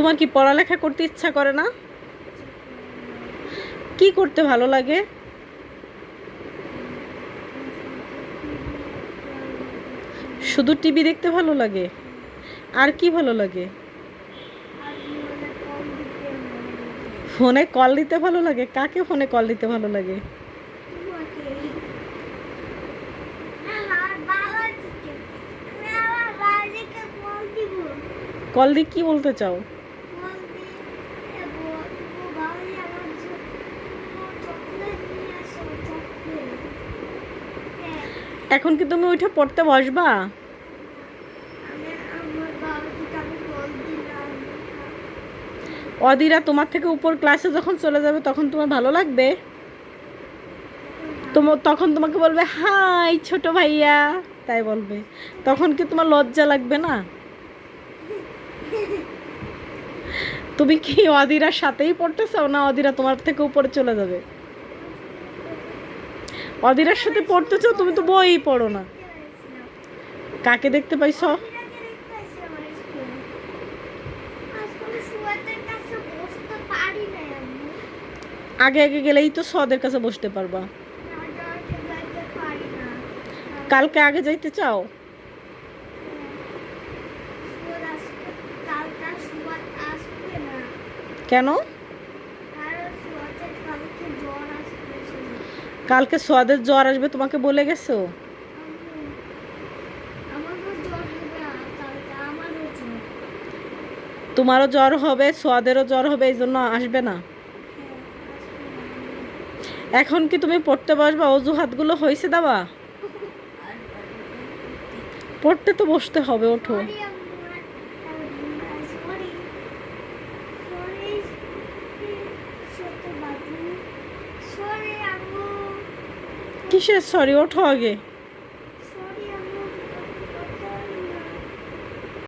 তোমার কি পড়ালেখা করতে ইচ্ছা করে না? কি করতে ভালো লাগে? শুধু টিভি দেখতে ভালো লাগে? আর কি ভালো লাগে? ফোনে কল দিতে ভালো লাগে? কাকে ফোনে কল দিতে ভালো লাগে? কল দিয়ে কি বলতে চাও? এখন কি তুমি উঠে পড়তে বসবা? অদিরা তোমার থেকে উপর ক্লাসে যখন চলে যাবে তখন তোমার ভালো লাগবে? তখন তোমাকে বলবে হাই ছোট ভাইয়া, তাই বলবে। তখন কি তোমার লজ্জা লাগবে না? তুমি কি অদিরার সাথেই পড়তে চাও, না অদিরা তোমার থেকে উপরে চলে যাবে? অদিরার সাথে পড়তে চাও? তুমি তো বই পড়ো না। কাকে দেখতে পাইছ? আগে আগে গেলেই তো সদের কাছে বসতে পারবা। কালকে আগে যাইতে চাও? কেন? কালকে সোয়াদের জ্বর আসবে তোমাকে বলে গেছো? তোমারও জ্বর হবে, সোয়াদেরও জ্বর হবে, এই জন্য আসবে না। এখন কি তুমি পড়তে বসবা? অজুহাতগুলো হয়েছে দেওয়া? পড়তে তো বসতে হবে, ওঠো। কিসের সরি? ওঠো আগে।